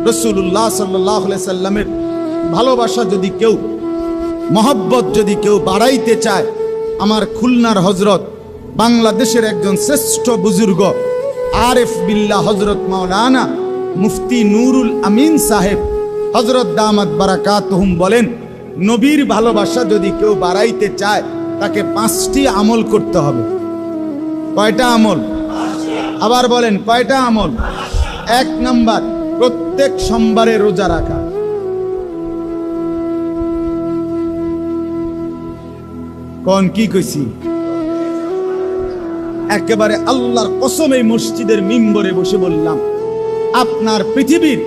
রাসূলুল্লাহ সাল্লাল্লাহু আলাইহি সাল্লামের ভালোবাসা যদি কেউ, মহব্বত যদি কেউ বাড়াইতে চায়, আমার খুলনার হযরত, বাংলাদেশের একজন শ্রেষ্ঠ বুজুর্গ আরেফ বিল্লাহ হযরত মাওলানা মুফতি নুরুল আমিন সাহেব হযরত দামাত বারাকাতুহুম বলেন, নবীর ভালোবাসা যদি কেউ বাড়াইতে চায় তাকে 5টি আমল করতে হবে। কয়টা আমল? আবার বলেন, কয়টা আমল? 1 নাম্বার, প্রত্যেক সোমবারে রোজা রাখা। কোন কি কইছি? একেবারে আল্লাহর কসম এই মসজিদের মিম্বরে বসে বললাম, আপনার পৃথিবীর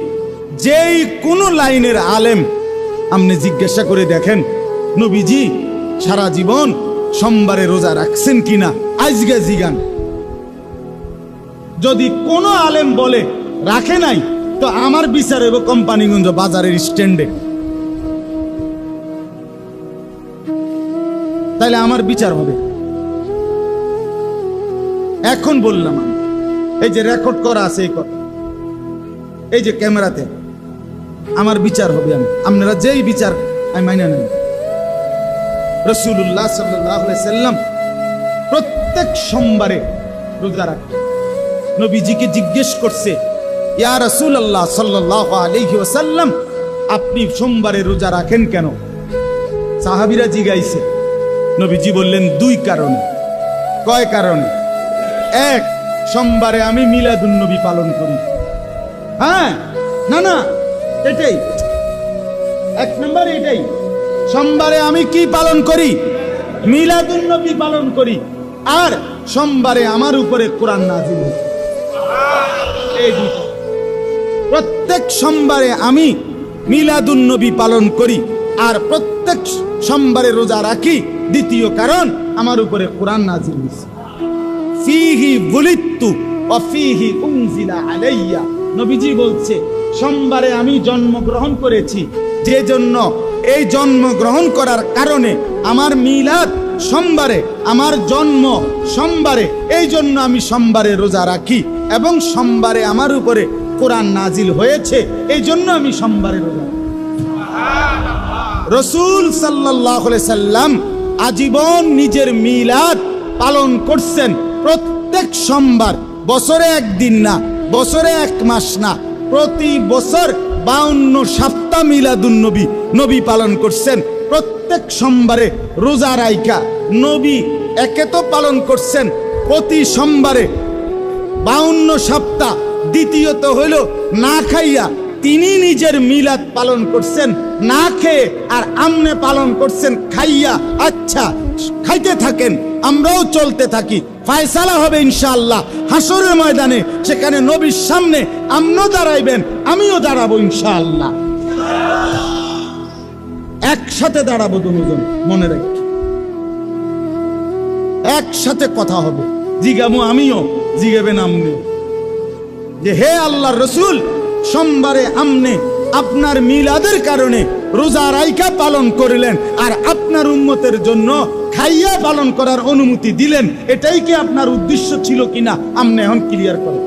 যেই কোন লাইনের আলেম আপনি জিজ্ঞাসা করে দেখেন, নবীজি সারা জীবন সোমবারে রোজা রাখছেন কিনা, আজকে জিগান। যদি কোন আলেম বলে রাখে নাই, তো আমার বিচার হইব কোম্পানিগঞ্জ বাজারের স্ট্যান্ডে। তাইলে আমার বিচার হবে। এখন বললাম, এই যে রেকর্ড করা আছে এই কথা, এই যে ক্যামেরাতে, আমার বিচার হবে। আপনারা যেই বিচার আমি মাইনা নেন। রাসূলুল্লাহ সাল্লাল্লাহু আলাইহি সাল্লাম প্রত্যেক সোমবারে রোজা রাখেন। নবীজিকে জিজ্ঞেস করছে, ইয়া রাসূলুল্লাহ সাল্লাল্লাহু আলাইহি ওয়াসাল্লাম, আপনি সোমবারে রোজা রাখেন কেন? সাহাবীরা জিজ্ঞাসা, নবীজি বললেন 2 কারণে। কয় কারণে? 1, সোমবারে আমি মিলাদুন নবী পালন করি। হ্যাঁ, না এটাই 1 নাম্বার, এটাই। সোমবারে আমি কি পালন করি? মিলাদুন নবী পালন করি। আর সোমবারে আমার উপরে কোরআন নাযিল হয়। এই দুটো। প্রত্যেক সোমবারে আমি মিলাদুন নবী পালন করি আর প্রত্যেক সোমবারে রোজা রাখি। দ্বিতীয় কারণ, আমার উপরে কোরআন নাযিল হয়েছে। ফিহি বুলিতু ওয়া ফিহি উনজিলা আলাইয়া। নবীজি বলছে, সোমবারে আমি জন্মগ্রহণ করেছি, যে জন্য এই জন্মগ্রহণ করার কারণে আমার মিলাদ সোমবারে, আমার জন্ম সোমবারে, এই জন্য আমি সোমবারে রোজা রাখি এবং সোমবারে আমার উপরে কোরআন নাজিল হয়েছে, এই জন্য আমি সোমবারে রোজা রাখি। রাসূল সাল্লাল্লাহু আলাইহি সাল্লাম আজীবন নিজের মিলাদ পালন করছেন প্রত্যেক সোমবার। বছরে 1 দিন না, বছরে 1 মাস না, প্রতি বছর 52 সপ্তাহ মিলাদুন নবী পালন করছেন। প্রত্যেক সোমবারে রোজা রাইখা নবী একে তো পালন করছেন প্রতি সোমবারে 52 সপ্তাহ, দ্বিতীয়ত হইল না খাইয়া তিনি নিজের মিলাদ পালন করছেন না খেয়ে, আর আমনে পালন করছেন খাইয়া। আচ্ছা, খাইতে থাকেন, আমরাও চলতে থাকি, ফায়সালা হবে ইনশাআল্লাহ হাসরের ময়দানে। সেখানে নবীর সামনে আমনও দাঁড়াইবেন, আমিও দাঁড়াবো ইনশাআল্লাহ। একসাথে দাঁড়াবো দুজন, মনে রাখি। একসাথে কথা হবে, জিগাবো আমিও, জিগাবেন আপনিও, যে হে আল্লাহর রাসূল, সোমবারে আমনে আপনার মিলাদের কারণে রোজা রাইখা পালন করিলেন আর আপনার উম্মতের জন্য খাইয়া পালন করার অনুমতি দিলেন, এটাই কি আপনার উদ্দেশ্য ছিল কিনা? আমনে এখন ক্লিয়ার করেন,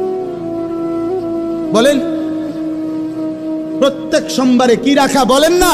বলেন। প্রত্যেক সোমবারে কি রাখা বলেন না?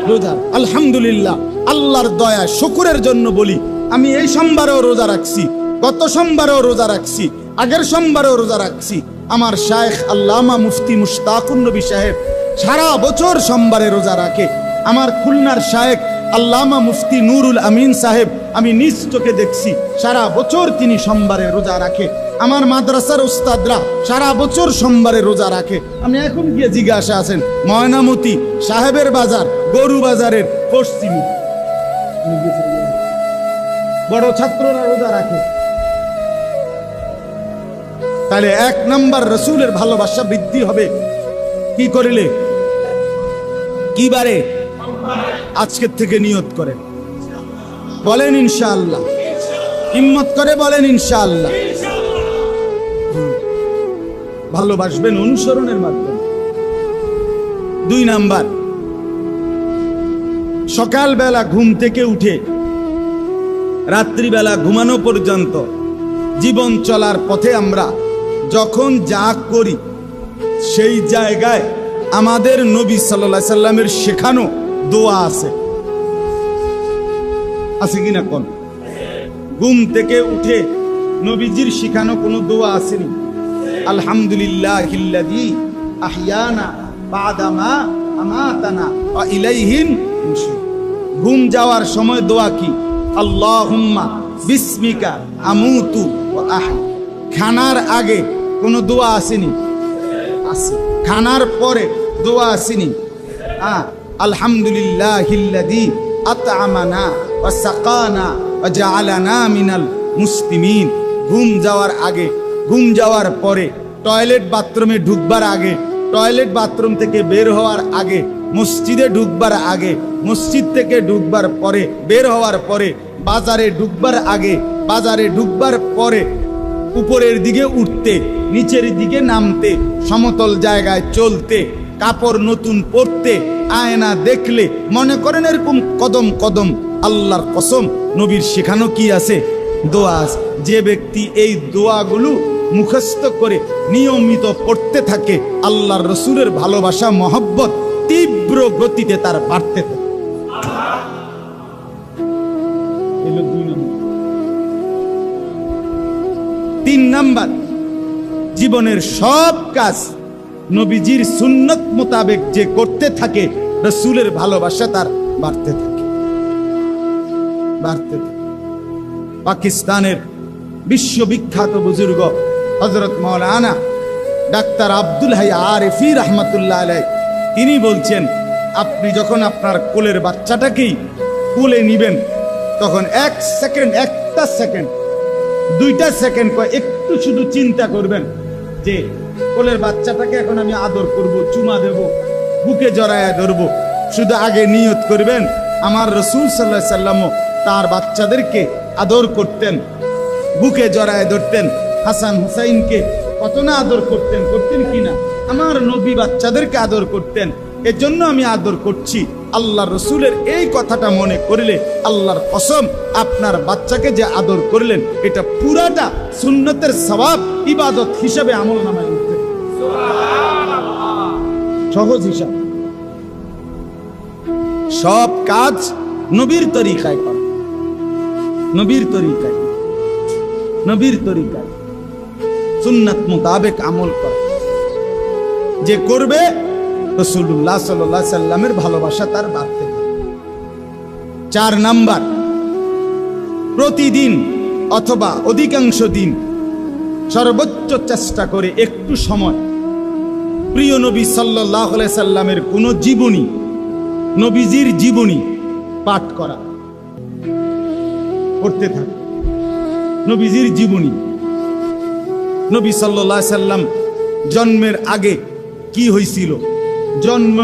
রোজা। আলহামদুলিল্লাহ, আল্লাহর দয়া শুকরের জন্য বলি, আমি এই সোমবারেও রোজা রাখছি, গত সোমবারেও রোজা রাখছি, আগের সোমবারেও রোজা রাখছি। আমার শায়েখ আল্লামা মুফতি মুশতাকুন নবী সাহেব সারা বছর সোমবারে রোজা রাখে। আমার খুলনার শায়েখ আল্লামা মুফতি নুরুল আমিন সাহেব, আমি নিজ চোখে দেখছি সারা বছর তিনি সোমবারে রোজা রাখে। আমার মাদ্রাসার উস্তাদরা সারা বছর সোমবারে রোজা রাখে। আপনি এখন গিয়ে জিজ্ঞাসা আছেন ময়নামতি সাহেবের বাজার, গরু বাজারের পশ্চিমে বড় ছাত্ররা রোজা রাখে। তাহলে 1 নাম্বার, রাসূলের ভালোবাসা বৃদ্ধি হবে কি করিলে? কি বারে? আজকের থেকে নিয়ত করেন, বলেন ইনশাআল্লাহ। হিম্মত করে বলেন ইনশাআল্লাহ। ভালোবাসবেন অনুসরণের মাধ্যমে। 2 নাম্বার, সকালবেলা ঘুম থেকে উঠে রাত্রিবেলা ঘুমানো পর্যন্ত জীবন চলার পথে আমরা যখন যা করি সেই জায়গায় আমাদের নবী সাল্লাল্লাহু আলাইহি সাল্লামের শেখানো দোয়া আছে, আছে কিনা কোন? ঘুম থেকে উঠে নবীজির শেখানো কোনো দোয়া আসেনি? আলহামদুলিল্লাহিল্লাযী আহইয়ানা বা'দা মা আমাতানা ওয়া ইলাইহিন নুশুর। ঘুম যাওয়ার সময় দোয়া কি? আল্লাহুম্মা বিসমিকা আমুতু ওয়া আহয়া। খানার আগে কোনো দোয়া আসেনি? আছে। খানার পরে দোয়া আসেনি? আলহামদুলিল্লাহিল্লাযী আত'আমানা ওয়া সাকানা ওয়া জাআলানা মিনাল মুসলিমিন। ঘুম যাওয়ার আগে, ঘুম যাওয়ার পরে, টয়লেট বাথরুমে ঢুকবার আগে, টয়লেট বাথরুম থেকে বের হওয়ার আগে, মসজিদে ঢুকবার আগে, মসজিদ থেকে ঢুকবার পরে, বের হওয়ার পরে, বাজারে ঢুকবার আগে, বাজারে ঢুকবার পরে, উপরের দিকে উঠতে, নিচের দিকে নামতে, সমতল জায়গায় চলতে, কাপড় নতুন পরতে, আয়না দেখলে মনে করেন এরকম কদম কদম আল্লাহর কসম নবীর শেখানো কি আছে? দোয়া আছে। যে ব্যক্তি এই দোয়াগুলো মুখস্থ করে নিয়মিত পড়তে থাকে, আল্লাহর রসুলের ভালোবাসা মহব্বত তীব্র গতিতে তার বাড়তে থাকে। এলো 2 নম্বর। 3 নাম্বার, জীবনের সব কাজ নবীজির সুন্নত মোতাবেক যে করতে থাকে, রসুলের ভালোবাসা তার বাড়তে থাকে, বাড়তে থাকে। পাকিস্তানের বিশ্ববিখ্যাত বুজুর্গ হযরত মাওলানা ডাক্তার আব্দুল হাই আরিফি রহমাতুল্লাহ আলাইহি তিনি বলছেন, আপনি যখন আপনার কোলের বাচ্চাটাকেই কোলে নিবেন, তখন 1 সেকেন্ড, 1টা সেকেন্ড, 2টা সেকেন্ড একটু শুধু চিন্তা করবেন যে কোলের বাচ্চাটাকে এখন আমি আদর করব, চুমা দেব, বুকে জড়ায়া ধরবো। শুধু আগে নিয়ত করবেন, আমার রাসূল সাল্লাল্লাহু আলাইহি সাল্লামও তার বাচ্চাদেরকে আদর করতেন, বুকে জড়ায় ধরতেন। হাসান হুসাইনকে কত না আদর করতেন, করতেন কিনা? আমার নবী বাচ্চাদেরকে আদর করতেন, এজন্য আমি আদর করছি। আল্লাহর রসুলের এই কথাটা মনে করলে আল্লাহর কসম, আপনার বাচ্চাকে যে আদর করলেন এটা পুরাটা সুন্নতের সওয়াব ইবাদত হিসাবে আমল নামায় উঠবে। সহজ হিসাব। সব কাজ নবীর তরিকায় করা, নবীর তরিকায়, নবীর তরিকায় সুন্নাত মোতাবেক আমল করা। যে করবে রাসূলুল্লাহ সাল্লাল্লাহু আলাইহি সাল্লামের ভালোবাসা তার বাড়তে থাকে। 4 নাম্বার, প্রতিদিন অথবা অধিকাংশ দিন সর্বোচ্চ চেষ্টা করে একটু সময় প্রিয় নবী সাল্লাল্লাহু আলাইহি সাল্লামের কোন জীবনী, নবীজির জীবনী পাঠ করা, করতে থাকে। নবীজির জীবনী, নবী সাল্লাল্লাহু আলাইহি সাল্লাম জন্মের আগে কি হয়েছিল, জন্ম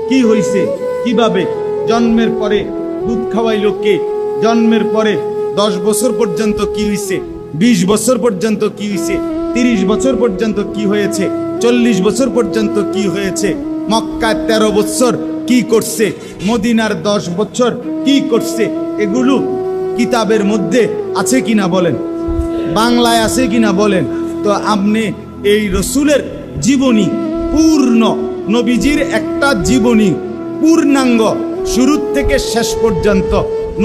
কি হয়েছে, কিভাবে জন্মের পরে দুধ খাওয়াইলো কে, জন্মের পরে 10 বছর পর্যন্ত কি হয়েছে, 20 বছর পর্যন্ত কি হয়েছে, 30 বছর পর্যন্ত কি হয়েছে, 40 বছর পর্যন্ত কি হয়েছে, মক্কায় 13 বছর কি করছে, মদিনার 10 বছর কি করছে, এগুলো কিতাবের মধ্যে আছে কিনা বলেন, বাংলায় আছে কিনা বলেন। তো আপনি এই রসুলের জীবনী পূর্ণ, নবীজির একটা জীবনী পূর্ণাঙ্গ শুরু থেকে শেষ পর্যন্ত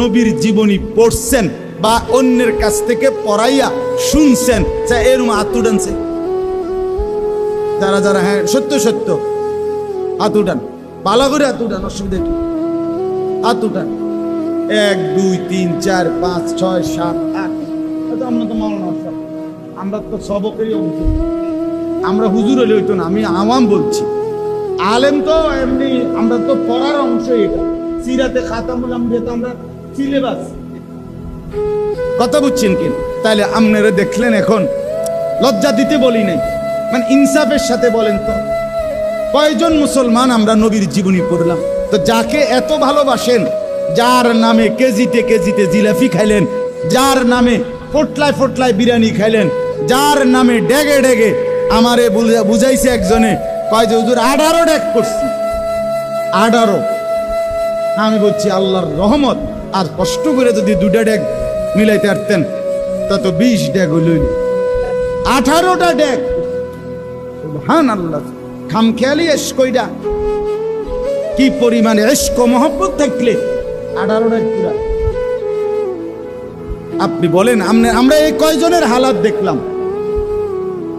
নবীর জীবনী পড়ছেন বা অন্যের কাছ থেকে পড়াইয়া শুনছেন, এরম আতুডানছে যারা যারা, হ্যাঁ সত্য সত্য আতুডান, পালা করে আতুডান, অসুবিধা কি, আতুডান 1 2 3 4 5 6 7 8। আমরা তো মাওলানা, আমরা তো সবকেরই অংশ, আমরা হুজুর হলে হইতো না, আমি আওয়াম বলছি। আলেম তো এমনি, আমরা তো পড়ার অংশ, এটা সিরাতে খাতামুল আম্বিয়া তো আমরা সিলেবাস, কথা বুঝছেন কি? তাহলে আপনারা দেখলেন, এখন লজ্জা দিতে বলি নাই, মানে ইনসাফের সাথে বলেন তো কয়জন মুসলমান আমরা নবীর জীবনী পড়লাম? তো যাকে এত ভালোবাসেন, যার নামে কেজিতে কেজিতে জিলাপি খাইলেন, যার নামে ফোটলায় ফোটলায় বিরিয়ানি খাইলেন, যার নামে ডেগে ডেগে আমারে বুঝাইছে একজনে, কয় যে হুজুর 18 ডেগ করছি, 18। আমি বলছি আল্লাহর রহমত, আর কষ্ট করে যদি 2টা ডেগ মিলাইতে পারতেন তত 20 ডেগ হইল, 18টা ডেগ। সুবহানাল্লাহ। খামখেয়ালি এশকইরা কি পরিমাণে ইশক ও মহব্বত থাকলে 18টার পুরা। আপনি বলেন আমরা এই কয়জনের হালাত দেখলাম,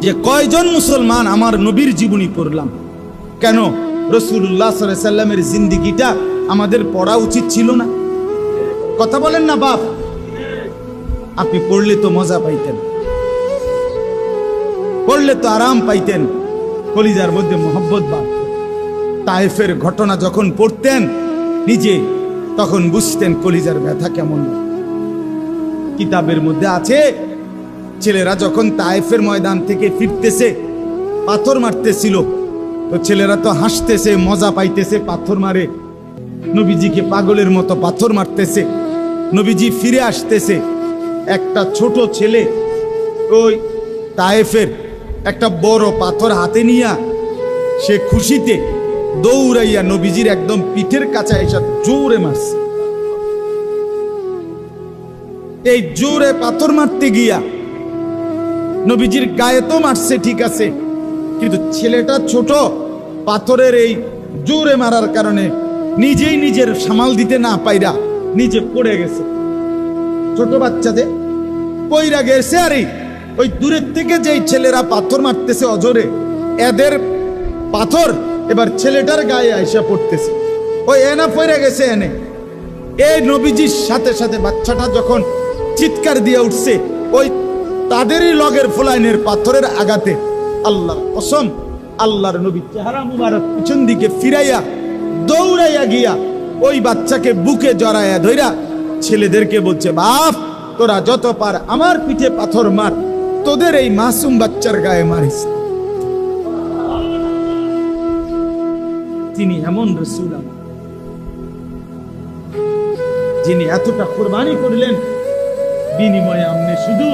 যে কয়জন মুসলমান আমার নবীর জীবনী পড়লাম? কেন রাসূলুল্লাহ সাল্লাল্লাহু আলাইহি সাল্লামের জিন্দেগিটা আমাদের পড়া উচিত ছিল না? কথা বলেন না বাপ? আপনি পড়লে তো মজা পাইতেন, পড়লে তো আরাম পাইতেন, কলিজার মধ্যে মোহব্বত বাড়ত। তায়েফের ঘটনা যখন পড়তেন নিজে, তখন বুঝতেন কলিজার ব্যথা কেমন। কিতাবের মধ্যে আছে, ছেলেরা যখন তায়েফের ময়দান থেকে ফিরতেছে, পাথর মারতেছিল, তো ছেলেরা তো হাসতেছে, মজা পাইতেছে, পাথর মারে, নবীজিকে পাগলের মতো পাথর মারতেছে। নবীজি ফিরে আসতেছে, একটা ছোট ছেলে ওই তায়েফের একটা বড় পাথর হাতে নিয়া সে খুশিতে দৌড়াইয়া নবীজির একদম পিঠের কাছে এসে জোরে মারছে। এই জোরে পাথর মারতে গিয়া নবীজির গায়ে তো মারছে ঠিক আছে, কিন্তু ছেলেটা ছোট, পাথরের এই জোরে মারার কারণে নিজেই নিজের সামাল দিতে না পাইরা নিজে পড়ে গেছে। ছোট বাচ্চাদের পইরা গেছে। আরে ওই দূরের থেকে যেই ছেলেরা পাথর মারতেছে অজরে, এদের পাথর এবার ছেলেটার গায়ে আইসা পড়তেছে। ওই এনা পইরা গেছে এনে। এই নবীজির সাথে সাথে বাচ্চাটা যখন চিৎকার দিয়ে উঠছে, ওই তাদেরই লগের ফুলাইনের পাথরের আঘাতে আল্লাহর কসম, আল্লাহর নবী চেহারা মুবারক পিছন দিকে ফিরাইয়া দৌড়াইয়া গিয়া ওই বাচ্চাকে বুকে জড়াইয়া ধইরা ছেলেদেরকে বলছে, বাপ তোরা যত পার আমার পিঠে পাথর মার, তোদের এই মাসুম বাচ্চার গায়ে মারিস। তিনি এমন রাসূল যিনি এতটা কুরবানি করলেন, বিনিময়ে আপনি শুধু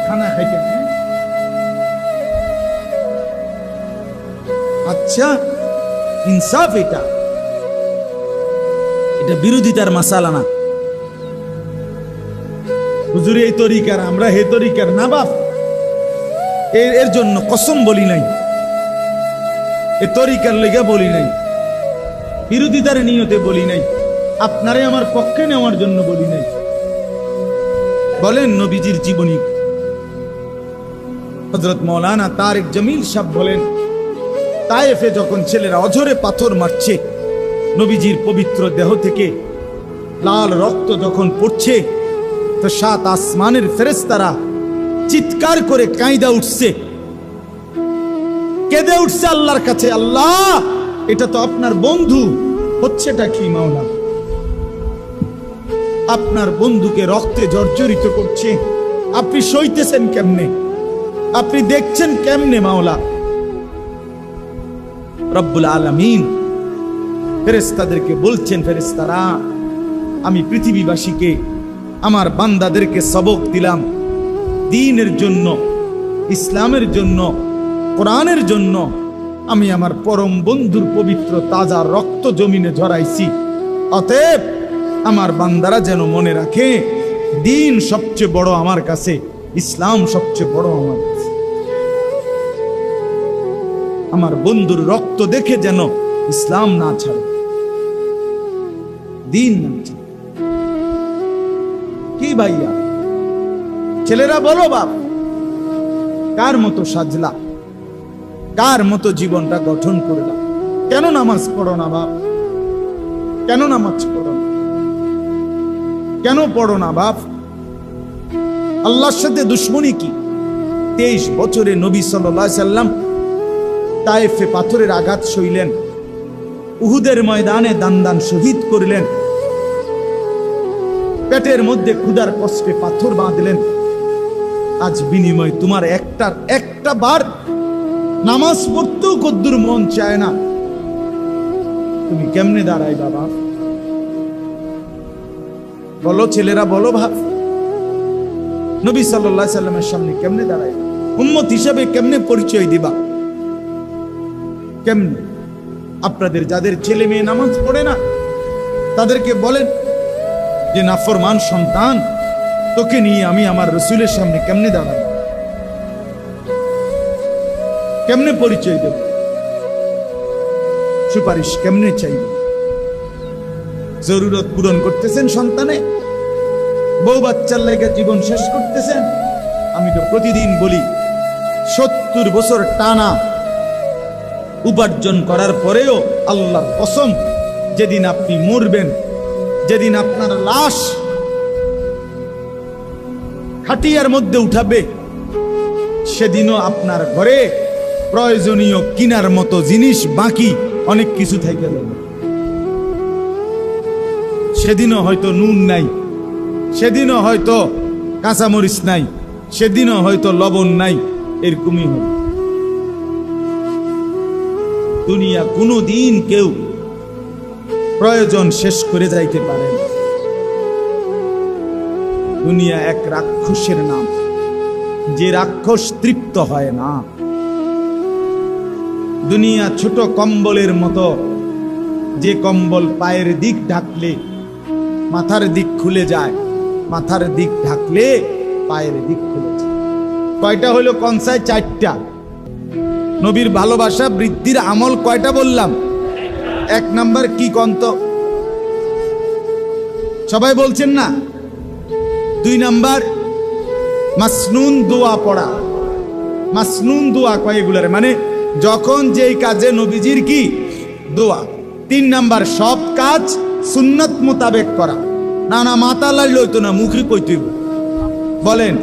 খানা খাইতেন। আচ্ছা, ইনসাফ এটা বিরোধিতার মাসালা না। হুজুর এই তরিকার, আমরা হে তরিকার না বাপ, এর জন্য কসম বলি নাই, এ তরিকার লেগে বলি নাই, বিরোধিতার নিয়তে বলি নাই, আপনারে আমার পক্ষে নেওয়ার জন্য বলি নাই। বলেন নবীজির জীবনী। হযরত মাওলানা তারেক জমিল সাহেব বলেন, তায়েফে যখন ছেলেরা অঝরে পাথর মারছে, নবীজির পবিত্র দেহ থেকে লাল রক্ত যখন পড়ছে, তো 7 আসমানের ফেরেশতারা চিৎকার করে কাঁইদা উঠছে, কেঁদে উঠছে আল্লাহর কাছে, আল্লাহ এটা তো আপনার বন্ধু, হচ্ছেটা কি মাওলা? আপনার বন্ধুকে রক্তে জর্জরিত করছে, আপনি সইতেছেন কেমনে? আপনি দেখছেন কেমনে মাওলা? রব্বুল আলামিন ফেরেশতাদেরকে বলছেন, ফেরেশতারা আমি পৃথিবীবাসীকে, আমার বান্দাদেরকে সবক দিলাম, দ্বীনের জন্য, ইসলামের জন্য, কোরআনের জন্য আমি আমার পরম বন্ধুর পবিত্র তাজা রক্ত জমিনে ঝরাইছি। অতএব আমার বান্দারা যেন মনে রাখে, দ্বীন সবচেয়ে বড় আমার কাছে, ইসলাম সবচেয়ে বড় আমার কাছে। আমার বন্ধুর রক্ত দেখে যেন ইসলাম না ছাড়ে, দ্বীন না ছাড়ে। কি ভাইয়া ছেলেরা বলো বাপ, কার মতো সাজলা, কার মতো জীবনটা গঠন করলাম? কেন নামাজ পড়ো না বাপ? কেন নামাজ পড়ো না? কেন পড়ো না বাপ? আল্লাহর সাথে দুশ্মনী কি? 23 বছরে নবী সাল্লাল্লাহু আলাইহি সাল্লাম তায়েফে পাথরের আঘাত সইলেন, উহুদের ময়দানে দান শহীদ করলেন, পেটের মধ্যে ক্ষুধার কষ্টে পাথর বাঁধলেন। আজ বিনিময় তোমার একটা বার নামাজ পড়তেও কদ্দুর মন চায় না, তুমি কেমনে দাঁড়াই বাবা? বলো ছেলেরা, বলো ভাব, নবী সাল্লাল্লাহু আলাইহি সাল্লামের সামনে কেমনে দাঁড়াই? উম্মত হিসেবে কেমনে পরিচয় দিবা? কেমনে? আপনাদের যাদের ছেলে মেয়ে নামাজ পড়ে না, তাদেরকে বলেন যে নাফরমান সন্তান, তোকে নিয়ে আমি আমার রাসূলের সামনে কেমনে দাঁড়াই? কেমনে পরিচয় দেব? সুপারিশ কেমনে চাইব? জরুরত পূরণ করতেছেন সন্তানে, বউ বাচ্চার লেগে জীবন শেষ করতেছেন। আমি তো প্রতিদিন বলি 70 বছর টানা উপার্জন করার পরেও আল্লাহর কসম, যেদিন আপনি মরবেন, যেদিন আপনার লাশ খাটিয়ার মধ্যে উঠাবে, সেদিনও আপনার ঘরে প্রয়োজনীয় কিনার মতো জিনিস বাকি অনেক কিছু থেকে যাবে। সেদিনও হয়তো নুন নাই, সেদিনও হয়তো কাঁচামরিচ নাই, সেদিনও হয়তো লবণ নাই, এরকমই হবে। দুনিয়া কোনো দিন কেউ প্রয়োজন শেষ করে যাইতে পারে না। দুনিয়া এক রাক্ষসের নাম, যে রাক্ষস তৃপ্ত হয় না। দুনিয়া ছোট কম্বলের মতো, যে কম্বল পায়ের দিক ঢাকলে মাথার দিক খুলে যায়, মাথার দিক ঢাকলে পায়ের দিক খুলে যায়। কয়টা হলো কনসায়? 4টা। নবীর ভালোবাসা বৃদ্ধির আমল কয়টা বললাম? 1 নাম্বার কি কন্ত? সবাই বলছেন না? 2 নাম্বার মাসনুন দোয়া পড়া। মাসনুন দোয়া কয় এগুলার মানে যখন যেই কাজে নবীজির কি দোয়া। 3 নাম্বার সব কাজ সুন্নাত মোতাবেক করা। না না মাথা লাইল হইতো না, মুখে কইতে বলেন।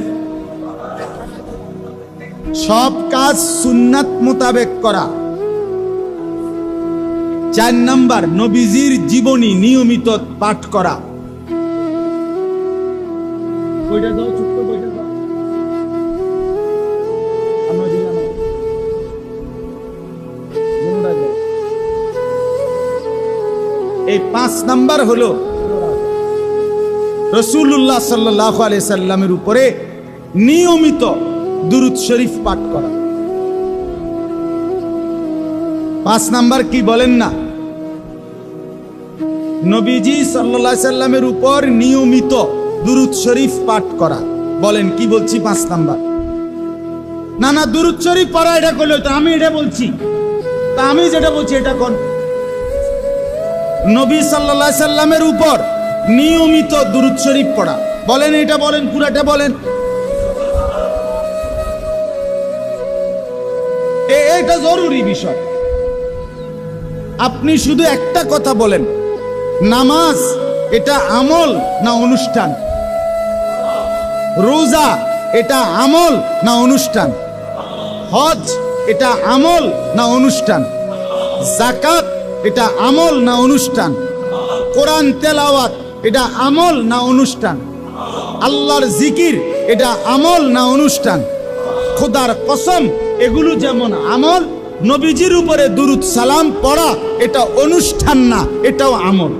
সব কাজ সুন্নাত মোতাবেক করা। 4 নাম্বার নবীজির জীবনী নিয়মিত পাঠ করা। বইটা দাও, ছোট্ট বইটা দাও। এই 5 নাম্বার হলো রাসূলুল্লাহ সাল্লাল্লাহু আলাইহি সাল্লামের উপরে নিয়মিত দুরূদ শরীফ পাঠ করা। 5 নাম্বার কি বলেন না? নবীজি সাল্লাল্লাহু আলাইহি সাল্লামের উপর নিয়মিত দুরূদ শরীফ পাঠ করা। বলেন কি বলছি? 5 নাম্বার। না না দুরূদ শরীফ পড়া এটা করলে তো আমি এটা বলছি, তা আমি যেটা বলছি এটা কোন? নবী সাল্লাল্লাহু আলাইহি সাল্লামের উপর নিয়মিত দুরূদ শরীফ পড়া। বলেন এটা বলেন, পুরাটা বলেন। এটা জরুরি বিষয়। আপনি শুধু একটা কথা বলেন, নামাজ এটা আমল না অনুষ্ঠান? রোজা এটা আমল না অনুষ্ঠান? হজ এটা আমল না অনুষ্ঠান? যাকাত এটা আমল না অনুষ্ঠান? কোরআন তেলাওয়াত এটা আমল না অনুষ্ঠান? আল্লাহর জিকির এটা আমল না অনুষ্ঠান? খোদার কসম এগুলো যেমন আমল, নবীজির উপরে দুরূদ সালাম পড়া এটা অনুষ্ঠান না, এটাও আমল।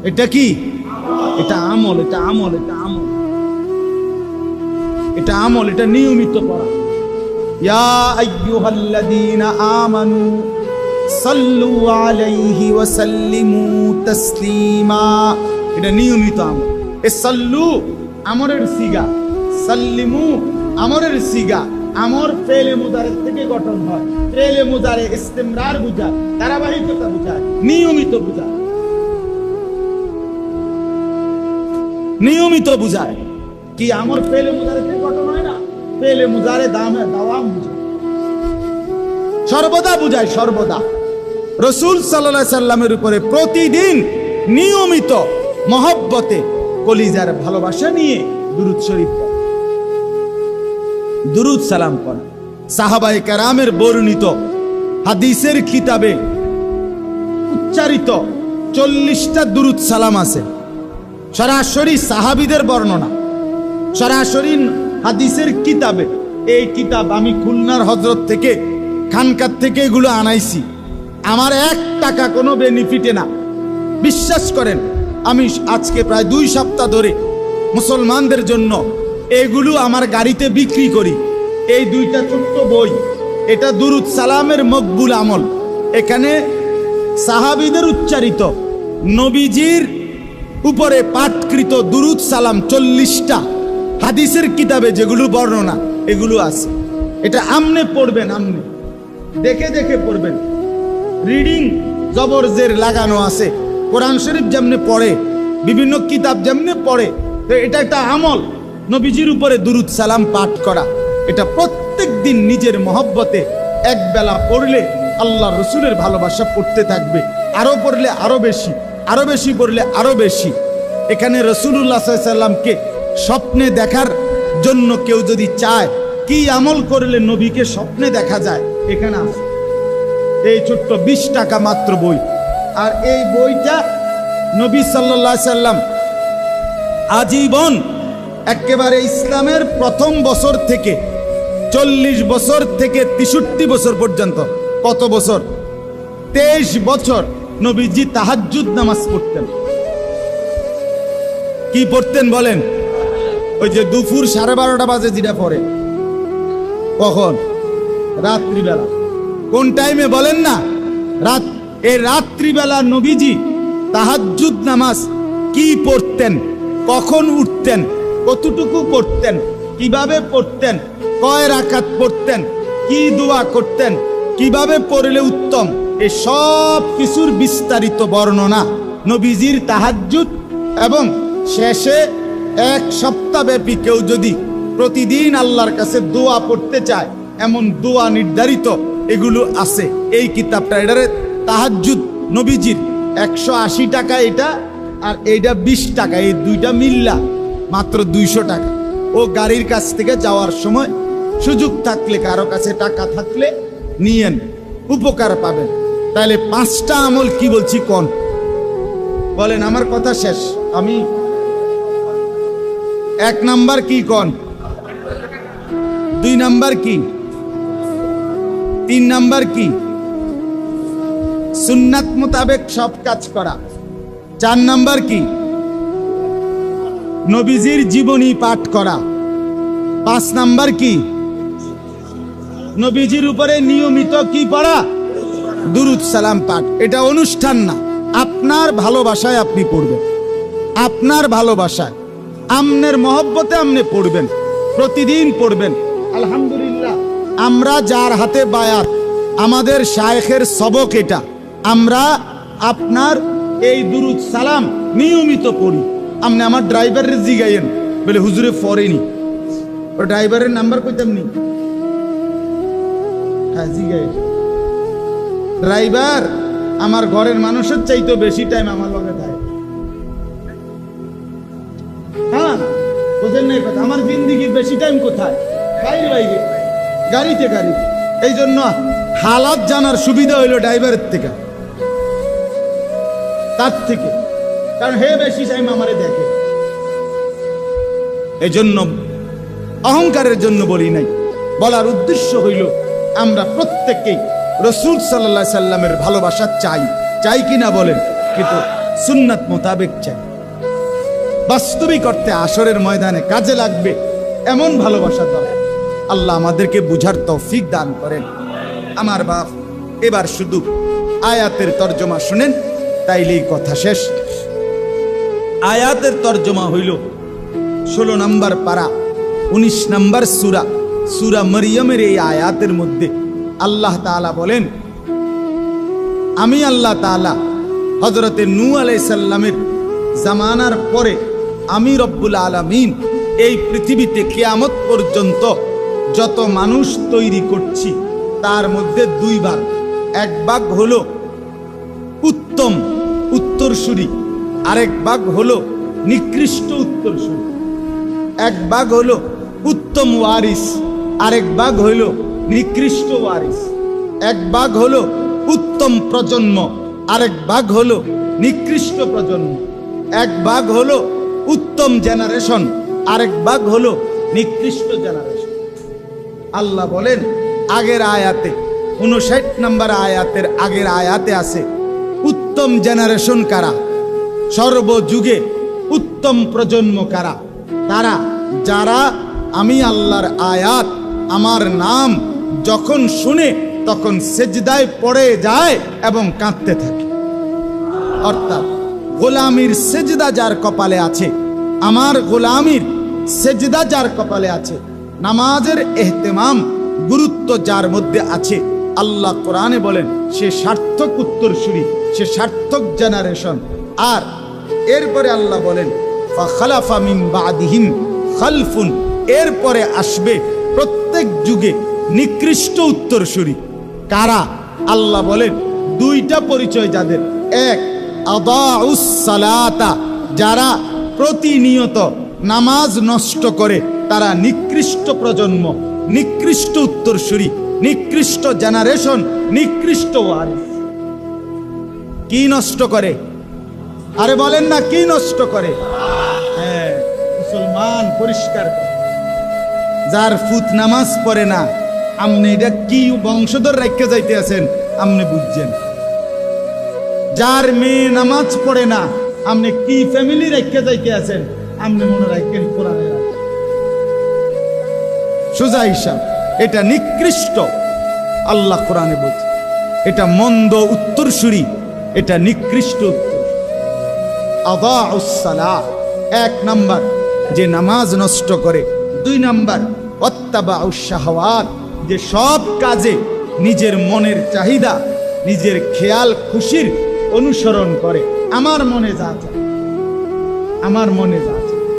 এটা কি? এটা আমল, এটা আমল, এটা আমল, এটা আমল, এটা নিয়মিত পড়া। ইয়া আইয়ুহাল্লাযীনা আমানু সাল্লু আলাইহি ওয়া সাল্লিমু তাসলিমা। এটা নিয়মিত আমল। এ সাল্লু আমরের সিগা, সাল্লিমু আমরের সিগা। আমর ফেলে মুদারের থেকে গঠন হয়। ফেলে মুদারে ইস্তিমরার বুঝায়, ধারাবাহিকতা বুঝায়, নিয়মিত বুঝায়, নিয়মিত বুঝায়। কি আমর ফেলে মুদারের থেকে গঠন হয় না? ফেলে মুদারে দাওয়াম বুঝায়, সর্বদা বুঝায়, সর্বদা। রাসূল সাল্লাল্লাহু আলাইহি সাল্লামের উপরে প্রতিদিন নিয়মিত মহব্বতে কলিজার ভালোবাসা নিয়ে দুরূদ শরীফ পড়া, দুরূদ সালাম পড়া। সাহাবায়ে কেরামের বর্ণিত হাদিসের কিতাবে উচ্চারিত 40টা দুরূদ সালাম আছে। সরাসরি সাহাবীদের বর্ণনা, সরাসরি হাদিসের কিতাবে। এই কিতাব আমি খুলনার হযরত থেকে, খানকার থেকে এগুলো আনাইছি। আমার 1 টাকা কোনো বেনিফিটে না। বিশ্বাস করেন, আমি আজকে প্রায় 2 সপ্তাহ ধরে মুসলমানদের জন্য এগুলো আমার গাড়িতে বিক্রি করি। এই 2টা ছোট্ট বই, এটা দুরূদ সালামের মকবুল আমল। এখানে সাহাবীদের উচ্চারিত নবীজির উপরে পাঠকৃত দুরূদ সালাম 40টা হাদিসের কিতাবে যেগুলো বর্ণনা, এগুলো আছে। এটা আমনে পড়বেন, আমনে দেখে দেখে পড়বেন। রিডিং জবর জের লাগানো আছে। কোরআন শরীফ যেমনে পড়ে, বিভিন্ন কিতাব যেমনে পড়ে, তো এটা একটা আমল। নবীজির উপরে দুরুদ সালাম পাঠ করা, এটা প্রত্যেক দিন নিজের মহব্বতে এক বেলা পড়লে আল্লাহ রসুলের ভালোবাসা পড়তে থাকবে। আরো পড়লে আরো বেশি, আরো বেশি পড়লে আরো বেশি। এখানে রসুল্লাহ সাল্লামকে স্বপ্নে দেখার জন্য কেউ যদি চায়, কি আমল করলে নবীকে স্বপ্নে দেখা যায়, এখানে আছে। এই ছোট্ট 20 টাকা মাত্র বই। আর এই বইটা নবী সাল্লাল্লাহু আলাইহি সাল্লাম আজীবন একেবারে ইসলামের প্রথম বছর থেকে 40 বছর থেকে 63 বছর পর্যন্ত, কত বছর? 23 বছর নবীজি তাহাজ্জুদ নামাজ পড়তেন। কি পড়তেন বলেন? ওই যে দুপুর 12:30 বাজে যেটা পড়ে, কখন? রাত্রিবেলা। কোন টাইমে বলেন না? রাত। এই রাত্রিবেলা নবীজি তাহাজ্জুদ নামাজ কি পড়তেন, কখন উঠতেন, কতটুকু পড়তেন, কিভাবে পড়তেন, কয় রাকাত পড়তেন, কি দোয়া করতেন, কিভাবে পড়লে উত্তম, এই সব কিছুর বিস্তারিত বর্ণনা নবীজির তাহাজ্জুদ। এবং শেষে 1 সপ্তাহ ব্যাপী কেউ যদি প্রতিদিন আল্লাহর কাছে দোয়া পড়তে চায়, এমন দোয়া নির্ধারিত এগুলো আছে এই কিতাবটা। এটারে তাহাজ্জুদ নবীজির 180 টাকা এটা, আর এইটা 20 টাকা, এই দুইটা মিল্লা মাত্র 200 টাকা। ও গাড়ির কাছ থেকে যাওয়ার সময় সুযোগ থাকলে, কারো কাছে টাকা থাকলে নিয়েন, উপকার পাবেন। তাহলে 5টা আমল কি বলছি কোন বলেন? আমার কথা শেষ। আমি 1 নাম্বার কি কোন, 2 নাম্বার কি, 3 নাম্বার কি? সুন্নাত মোতাবেক সব কাজ করা। 4 নাম্বার কি? নবীজির জীবনী পাঠ করা। 5 নাম্বার কি? নবীজির উপরে নিয়মিত কি পড়া? দুরুদ সালাম পাঠ। এটা অনুষ্ঠান না, আপনার ভালোবাসায় আপনি পড়বেন, আপনার ভালোবাসায়, আমনের মহব্বতে আপনি পড়বেন, প্রতিদিন পড়বেন। আলহামদুলিল্লাহ, আমরা যার হাতে বায়াত, আমাদের শায়েখের সবক এটা, আমরা আপনার এই দুরুদ সালাম নিয়মিত পড়ি। আপনি আমার ড্রাইভারের জিগাইয়েন, বলে হুজুরে পড়েনি, ও ড্রাইভারের নাম্বার কইতাম নি? হ্যাঁ, জিগাইয়েন। ড্রাইভার আমার ঘরের মানুষের চাইতে বেশি টাইম আমার লগে থাকে। হ্যাঁ, বোঝেন না কথা? আমার জিন্দিগির বেশি টাইম কোথায়? বাইরে বাইরে, গাড়িতে গাড়িতে। এই জন্য হালাত জানার সুবিধা হইলো ড্রাইভারের থেকে, তার থেকে, কারণ হে বেশি টাইম আমারে দেখে। এই জন্য অহংকারের জন্য বলি নাই, বলার উদ্দেশ্য হইল আমরা প্রত্যেককেই রসুল সাল্লাল্লাহু আলাইহি সাল্লামের ভালোবাসা চাই, চাই কিনা বলেন? কিন্তু সুন্নাত মোতাবেক চাই। বাস্তবিক অর্থে আসরের ময়দানে কাজে লাগবে এমন ভালোবাসা দরকার। আল্লাহ আমাদেরকে বুঝার তৌফিক দান করেন। আমার বাপ, এবার শুধু আয়াতের তর্জমা শুনেন, তাইলেই কথা শেষ। আয়াতের তর্জমা হইল 16 নম্বর পারা, 19 নম্বর সূরা, সূরা মরিয়মের এই আয়াতের মধ্যে আল্লাহ তাআলা বলেন, আমি আল্লাহ তাআলা হযরতে নূহ আলাইহিস সালামের জামানার পরে আমি রব্বুল আলামিন এই পৃথিবীতে কিয়ামত পর্যন্ত যত মানুষ তৈরি করছি, তার মধ্যে 2 ভাগ। এক ভাগ হলো উত্তম উত্তরসূরি, আরেক ভাগ হলো নিকৃষ্ট উত্তরসূরি। এক ভাগ হলো উত্তম ওয়ারিস, আরেক ভাগ হলো নিকৃষ্ট ওয়ারিস। এক ভাগ হলো উত্তম প্রজন্ম, আরেক ভাগ হলো নিকৃষ্ট প্রজন্ম। এক ভাগ হলো উত্তম জেনারেশন, আরেক ভাগ হলো নিকৃষ্ট জেনারেশন। আল্লাহ বলেন আগের আয়াতে, 59 নম্বর আয়াতের আগের আয়াতে আছে উত্তম জেনারেশন কারা, সর্বযুগে উত্তম প্রজন্ম কারা? তারা যারা আমি আল্লাহর আয়াত, আমার নাম যখন শুনে তখন সেজদায় পড়ে যায় এবং কাঁদতে থাকে। অর্থাৎ গোলামির সেজদা যার কপালে আছে, আমার গোলামির সেজদা যার কপালে আছে, নামাজের এহতেমাম গুরুত্ব যার মধ্যে আছে, আল্লাহ কোরআনে বলেন সে সার্থক উত্তরসূরি, সে সার্থক জেনারেশন। আর এরপরে আল্লাহ বলেন ফাখালাফা মিন বাদিহিম খালফুন, এরপরে আসবে প্রত্যেক যুগে নিকৃষ্ট উত্তরসূরি। কারা? আল্লাহ বলেন দুইটা পরিচয় যাদের, এক আদাউস সালাতা, যারা প্রতিনিয়ত নামাজ নষ্ট করে, তারা নিকৃষ্ট প্রজন্ম, নিকৃষ্ট উত্তরসূরি, নিকৃষ্ট জেনারেশন, নিকৃষ্ট ওয়ারিস। কি নষ্ট করে? আরে বলেন না, কি নষ্ট করে? হ্যাঁ, মুসলমান পরিষ্কার করে। যার ফুত নামাজ পড়ে না, আপনি এটা কি বংশধর রেখে যাইতে আছেন আপনি বুঝছেন। যার মেয়ে নামাজ পড়ে না, আপনি কি ফ্যামিলি রেখে যাইতে আছেন আপনি মনে রাখেন কোরআনে। সোজা হিসাব, এটা নিকৃষ্ট। আল্লাহ কোরআনে বলছে এটা মন্দ উত্তরসূরি, এটা নিকৃষ্ট উত্তর। আদাউস সালাহ, এক নাম্বার যে নামাজ নষ্ট করে। দুই নাম্বার ওয়াত্তাবাউশ শাহওয়াত, যে সব কাজে নিজের মনের চাহিদা, নিজের খেয়াল খুশির অনুসরণ করে। আমার মনে যা চায়, আমার মনে যা